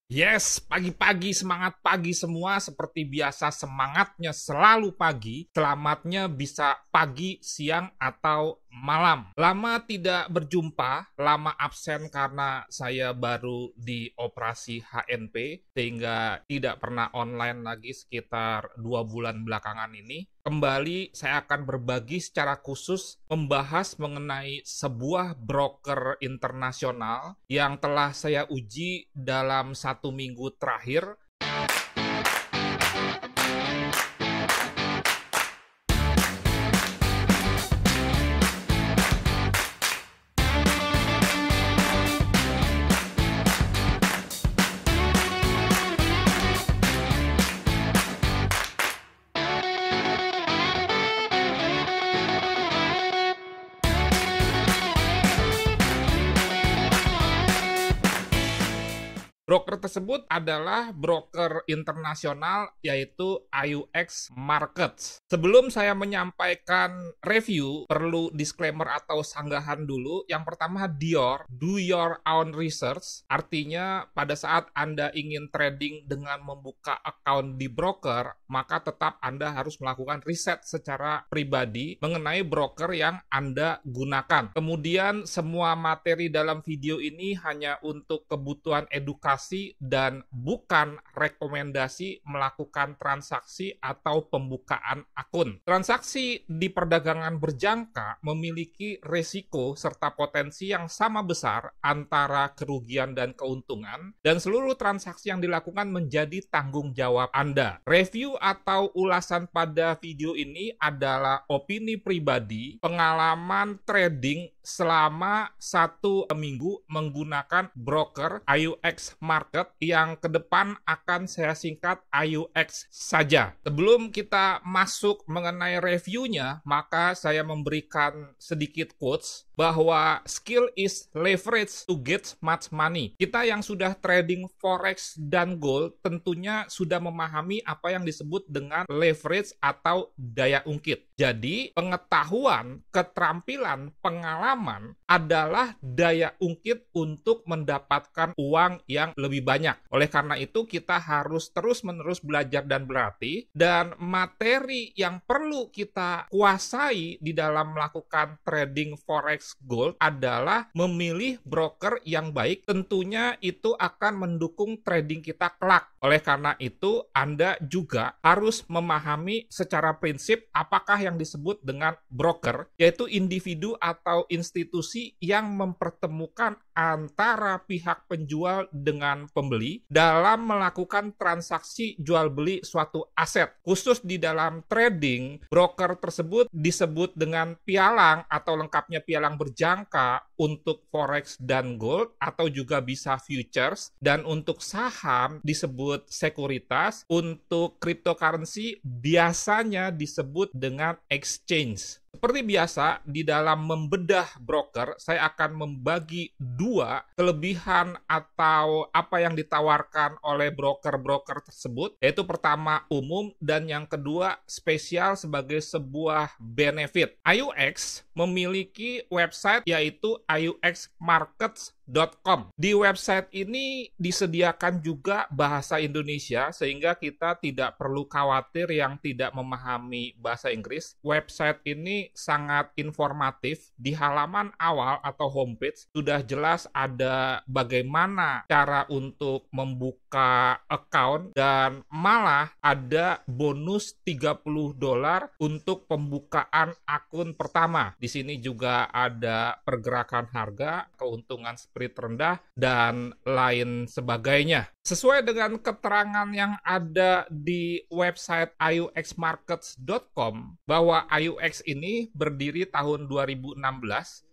Yes, pagi-pagi semangat pagi semua seperti biasa semangatnya selalu pagi, selamatnya bisa pagi, siang, atau malam. Lama tidak berjumpa, lama absen karena saya baru di operasi HNP sehingga tidak pernah online lagi sekitar 2 bulan belakangan ini. Kembali saya akan berbagi secara khusus membahas mengenai sebuah broker internasional yang telah saya uji dalam 1 minggu terakhir. Broker tersebut adalah broker internasional yaitu IUX Markets. Sebelum saya menyampaikan review, perlu disclaimer atau sanggahan dulu. Yang pertama, do your own research. Artinya pada saat Anda ingin trading dengan membuka account di broker, maka tetap Anda harus melakukan riset secara pribadi mengenai broker yang Anda gunakan. Kemudian semua materi dalam video ini hanya untuk kebutuhan edukasi dan bukan rekomendasi melakukan transaksi atau pembukaan akun. Transaksi di perdagangan berjangka memiliki risiko serta potensi yang sama besar antara kerugian dan keuntungan, dan seluruh transaksi yang dilakukan menjadi tanggung jawab Anda. Review atau ulasan pada video ini adalah opini pribadi, pengalaman trading selama 1 minggu menggunakan broker IUX Market yang ke depan akan saya singkat IUX saja. Sebelum kita masuk mengenai reviewnya, maka saya memberikan sedikit quotes bahwa skill is leverage to get much money. Kita yang sudah trading forex dan gold tentunya sudah memahami apa yang disebut dengan leverage atau daya ungkit. Jadi, pengetahuan, keterampilan, pengalaman adalah daya ungkit untuk mendapatkan uang yang lebih banyak. Oleh karena itu, kita harus terus-menerus belajar dan berlatih, dan materi yang perlu kita kuasai di dalam melakukan trading forex gold adalah memilih broker yang baik. Tentunya itu akan mendukung trading kita kelak. Oleh karena itu, Anda juga harus memahami secara prinsip apakah yang disebut dengan broker, yaitu individu atau institusi yang mempertemukan antara pihak penjual dengan pembeli dalam melakukan transaksi jual beli suatu aset. Khusus di dalam trading, broker tersebut disebut dengan pialang atau lengkapnya pialang berjangka untuk forex dan gold, atau juga bisa futures, dan untuk saham disebut sekuritas, untuk cryptocurrency biasanya disebut dengan exchange. Seperti biasa, di dalam membedah broker, saya akan membagi dua kelebihan atau apa yang ditawarkan oleh broker-broker tersebut, yaitu pertama umum dan yang kedua spesial sebagai sebuah benefit. IUX memiliki website yaitu iuxmarkets.com. Di website ini disediakan juga bahasa Indonesia sehingga kita tidak perlu khawatir yang tidak memahami bahasa Inggris. Website ini sangat informatif. Di halaman awal atau homepage sudah jelas ada bagaimana cara untuk membuka account, dan malah ada bonus $30 untuk pembukaan akun pertama. Di sini juga ada pergerakan harga, keuntungan spirit rendah, dan lain sebagainya. Sesuai dengan keterangan yang ada di website iuxmarkets.com, bahwa IUX ini berdiri tahun 2016,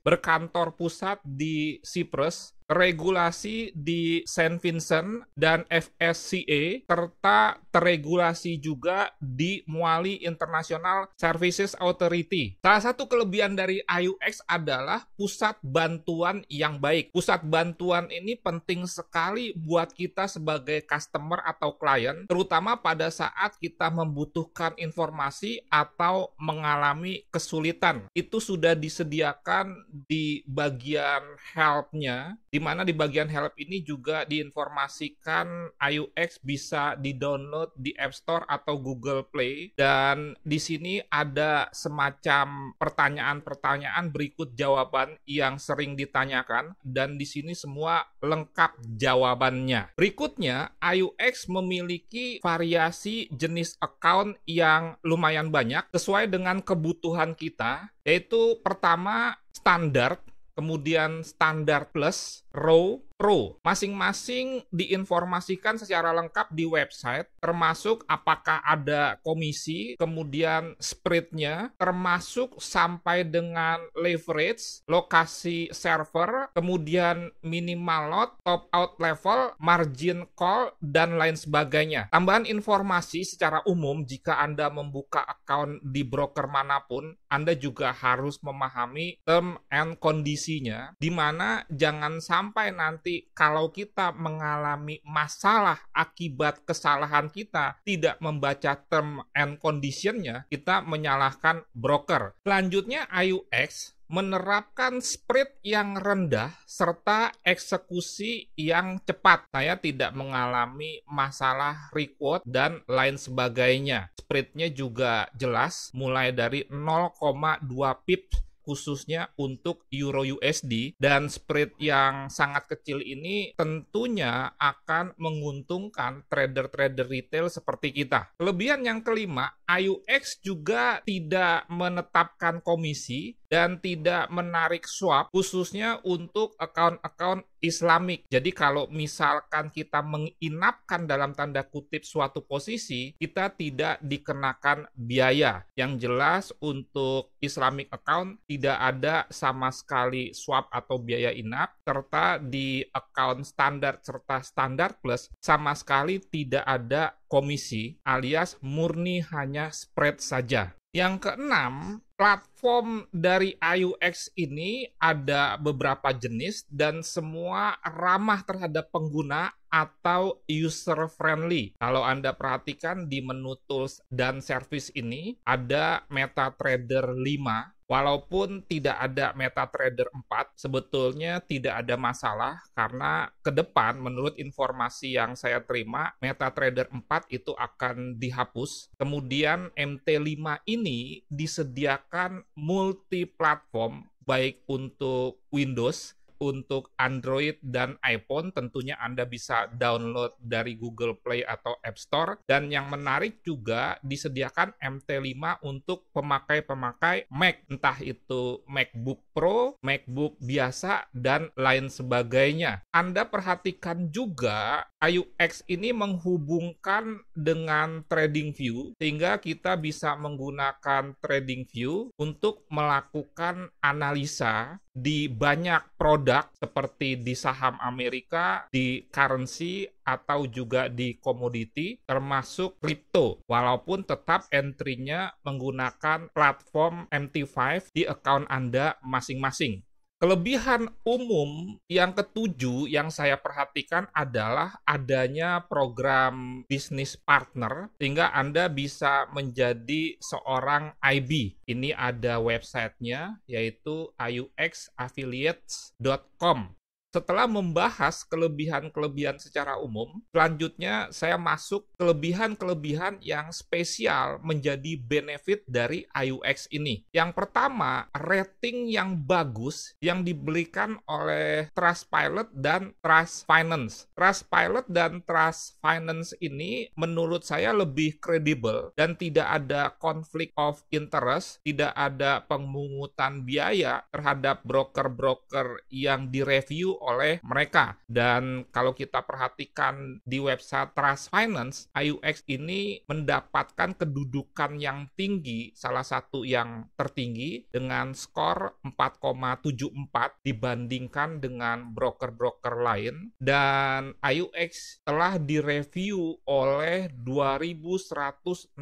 berkantor pusat di Cyprus, regulasi di Saint Vincent dan FSCA, serta teregulasi juga di Muali International Services Authority. Salah satu kelebihan dari IUX adalah pusat bantuan yang baik. Pusat bantuan ini penting sekali buat kita sebagai customer atau klien, terutama pada saat kita membutuhkan informasi atau mengalami kesulitan. Itu sudah disediakan di bagian help-nya, di mana di bagian help ini juga diinformasikan iUX bisa di-download di App Store atau Google Play, dan di sini ada semacam pertanyaan-pertanyaan berikut jawaban yang sering ditanyakan, dan di sini semua lengkap jawabannya. Berikutnya, iUX memiliki variasi jenis account yang lumayan banyak sesuai dengan kebutuhan kita, yaitu pertama standar, kemudian standar plus, raw, pro. Masing-masing diinformasikan secara lengkap di website, termasuk apakah ada komisi, kemudian spreadnya, termasuk sampai dengan leverage, lokasi server, kemudian minimal lot, top out level, margin call, dan lain sebagainya. Tambahan informasi secara umum, jika Anda membuka account di broker manapun, Anda juga harus memahami term and kondisinya, di mana jangan sampai nanti kalau kita mengalami masalah akibat kesalahan kita tidak membaca term and condition-nya, kita menyalahkan broker. Selanjutnya, iUX menerapkan spread yang rendah serta eksekusi yang cepat. Saya tidak mengalami masalah reward dan lain sebagainya. Spreadnya juga jelas, mulai dari 0,2 pips khususnya untuk Euro USD, dan spread yang sangat kecil ini tentunya akan menguntungkan trader-trader retail seperti kita. Kelebihan yang kelima, iUX juga tidak menetapkan komisi dan tidak menarik swap khususnya untuk account-account Islamik. Jadi kalau misalkan kita menginapkan dalam tanda kutip suatu posisi, kita tidak dikenakan biaya. Yang jelas untuk Islamic account tidak ada sama sekali swap atau biaya inap, serta di account standar serta standar plus sama sekali tidak ada komisi, alias murni hanya spread saja. Yang keenam, platform dari iUX ini ada beberapa jenis dan semua ramah terhadap pengguna atau user friendly. Kalau Anda perhatikan di menu tools dan service ini ada MetaTrader 5. Walaupun tidak ada MetaTrader 4, sebetulnya tidak ada masalah karena ke depan menurut informasi yang saya terima, MetaTrader 4 itu akan dihapus. Kemudian MT5 ini disediakan multi-platform baik untuk Windows, untuk Android dan iPhone. Tentunya Anda bisa download dari Google Play atau App Store. Dan yang menarik juga disediakan MT5 untuk pemakai-pemakai Mac, entah itu MacBook Pro, MacBook biasa, dan lain sebagainya. Anda perhatikan juga iUX ini menghubungkan dengan TradingView, sehingga kita bisa menggunakan TradingView untuk melakukan analisa di banyak produk seperti di saham Amerika, di currency, atau juga di komoditi, termasuk kripto, walaupun tetap entry-nya menggunakan platform MT5 di account Anda masing-masing. Kelebihan umum yang ketujuh yang saya perhatikan adalah adanya program bisnis partner, sehingga Anda bisa menjadi seorang IB. Ini ada websitenya, yaitu iuxaffiliates.com. Setelah membahas kelebihan-kelebihan secara umum, selanjutnya saya masuk kelebihan-kelebihan yang spesial menjadi benefit dari iUX ini. Yang pertama, rating yang bagus yang diberikan oleh Trustpilot dan Trust Finance. Trustpilot dan Trust Finance ini menurut saya lebih kredibel dan tidak ada konflik of interest, tidak ada pemungutan biaya terhadap broker-broker yang direview oleh mereka. Dan kalau kita perhatikan di website Trust Finance, iUX ini mendapatkan kedudukan yang tinggi, salah satu yang tertinggi dengan skor 4,74 dibandingkan dengan broker-broker lain. Dan iUX telah direview oleh 2.160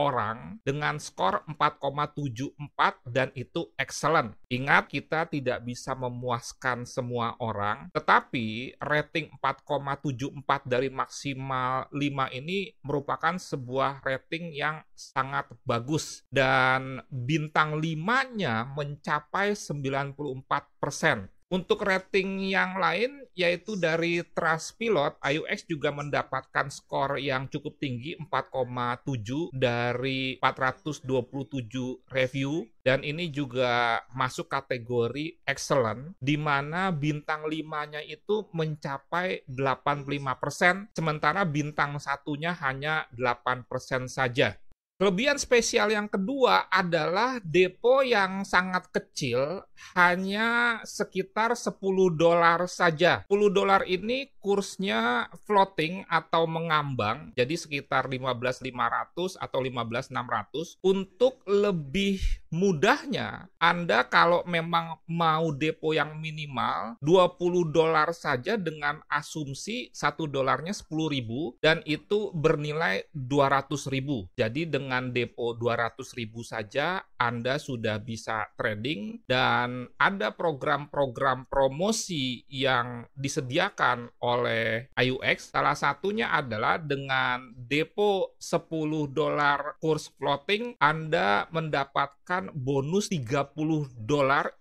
orang dengan skor 4,74 dan itu excellent. Ingat, kita tidak bisa memuaskan semua orang, tetapi rating 4,74 dari maksimal 5 ini merupakan sebuah rating yang sangat bagus dan bintang 5-nya mencapai 94%. Untuk rating yang lain, yaitu dari Trustpilot, IUX juga mendapatkan skor yang cukup tinggi, 4,7 dari 427 review. Dan ini juga masuk kategori excellent, di mana bintang 5-nya itu mencapai 85%, sementara bintang 1-nya hanya 8% saja. Kelebihan spesial yang kedua adalah depo yang sangat kecil, hanya sekitar $10 saja. $10 ini kursnya floating atau mengambang, jadi sekitar 15.500 atau 15.600. Untuk lebih mudahnya, Anda kalau memang mau depo yang minimal, $20 saja dengan asumsi $1-nya 10.000 dan itu bernilai 200.000. Jadi dengan depo 200.000 saja Anda sudah bisa trading, dan ada program-program promosi yang disediakan oleh IUX. Salah satunya adalah dengan depo $10 kurs floating, Anda mendapatkan bonus $30,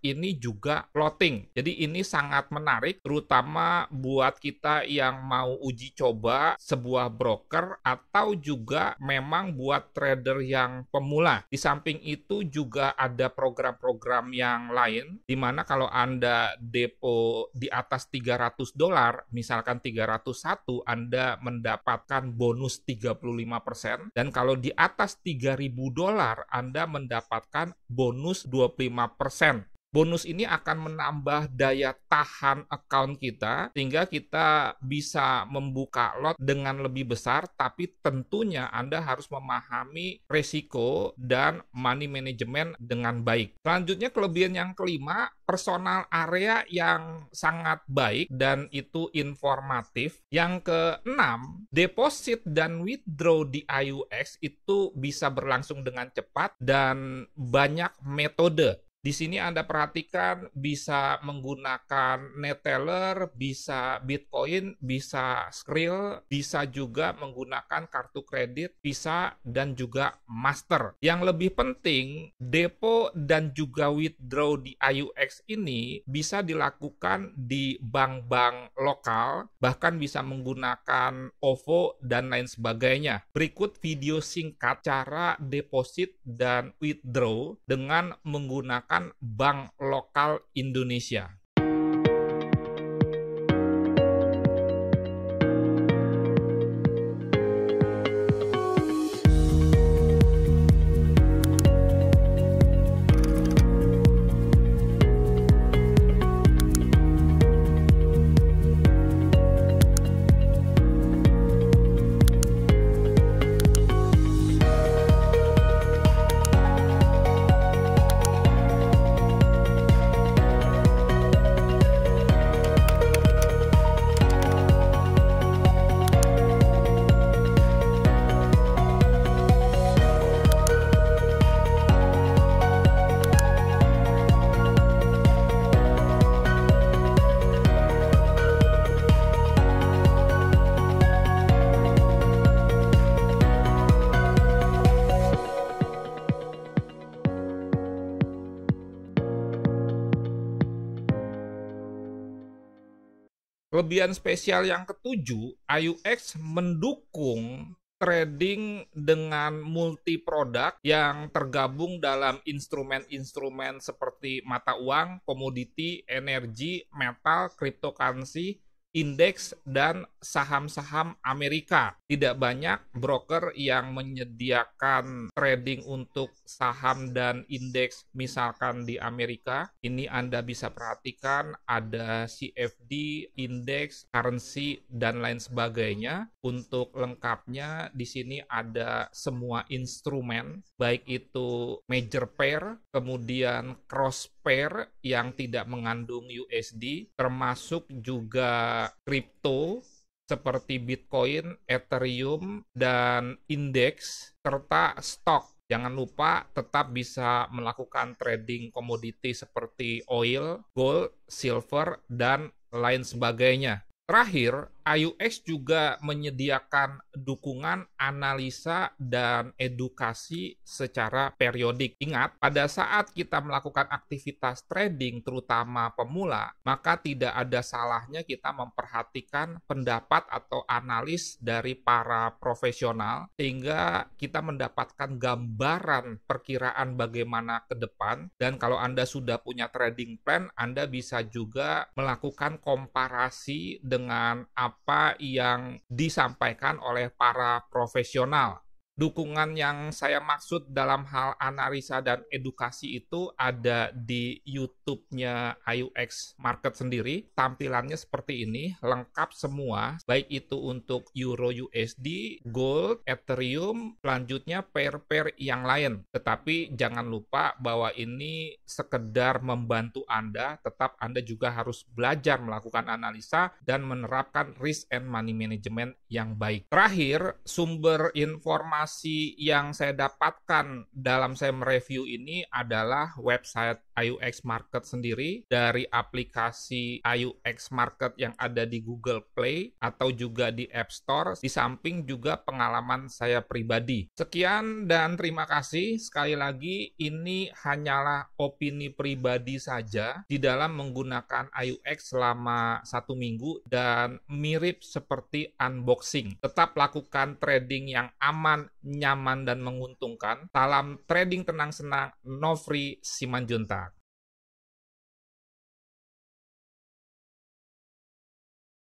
ini juga floating. Jadi ini sangat menarik, terutama buat kita yang mau uji coba sebuah broker atau juga memang buat trader yang pemula. Di samping itu juga ada program-program yang lain, di mana kalau Anda depo di atas $300, misalkan 301, Anda mendapatkan bonus 35%, dan kalau di atas $3.000, Anda mendapatkan bonus 25%. Bonus ini akan menambah daya tahan account kita, sehingga kita bisa membuka lot dengan lebih besar, tapi tentunya Anda harus memahami resiko dan money management dengan baik. Selanjutnya, kelebihan yang kelima, personal area yang sangat baik dan itu informatif. Yang keenam, deposit dan withdraw di IUX itu bisa berlangsung dengan cepat dan banyak metode. Di sini Anda perhatikan bisa menggunakan Neteller, bisa Bitcoin, bisa Skrill, bisa juga menggunakan kartu kredit, Visa, dan juga Master. Yang lebih penting, depo dan juga withdraw di IUX ini bisa dilakukan di bank-bank lokal, bahkan bisa menggunakan OVO dan lain sebagainya. Berikut video singkat cara deposit dan withdraw dengan menggunakan bank lokal Indonesia. Kelebihan spesial yang ketujuh, IUX mendukung trading dengan multi produk yang tergabung dalam instrumen-instrumen seperti mata uang, komoditi, energi, metal, cryptocurrency, indeks, dan saham-saham Amerika. Tidak banyak broker yang menyediakan trading untuk saham dan indeks misalkan di Amerika. Ini Anda bisa perhatikan ada CFD, indeks, currency, dan lain sebagainya. Untuk lengkapnya di sini ada semua instrumen, baik itu major pair, kemudian cross pair yang tidak mengandung USD, termasuk juga kripto seperti Bitcoin, Ethereum, dan indeks, serta stok. Jangan lupa tetap bisa melakukan trading komoditi seperti oil, gold, silver, dan lain sebagainya. Terakhir, AUX juga menyediakan dukungan analisa dan edukasi secara periodik. Ingat, pada saat kita melakukan aktivitas trading, terutama pemula, maka tidak ada salahnya kita memperhatikan pendapat atau analis dari para profesional, sehingga kita mendapatkan gambaran perkiraan bagaimana ke depan. Dan kalau Anda sudah punya trading plan, Anda bisa juga melakukan komparasi dengan apa yang disampaikan oleh para profesional. Dukungan yang saya maksud dalam hal analisa dan edukasi itu ada di YouTube-nya AUX Market sendiri. Tampilannya seperti ini, lengkap semua, baik itu untuk Euro USD, Gold, Ethereum, selanjutnya pair-pair yang lain. Tetapi jangan lupa bahwa ini sekedar membantu Anda, tetap Anda juga harus belajar melakukan analisa dan menerapkan risk and money management yang baik. Terakhir, sumber informasi yang saya dapatkan dalam saya mereview ini adalah website AUX Market sendiri, dari aplikasi AUX Market yang ada di Google Play atau juga di App Store, di samping juga pengalaman saya pribadi. Sekian dan terima kasih. Sekali lagi, ini hanyalah opini pribadi saja di dalam menggunakan AUX selama 1 minggu dan mirip seperti unboxing. Tetap lakukan trading yang aman, nyaman, dan menguntungkan. Salam trading tenang senang, Nofri Simanjuntak.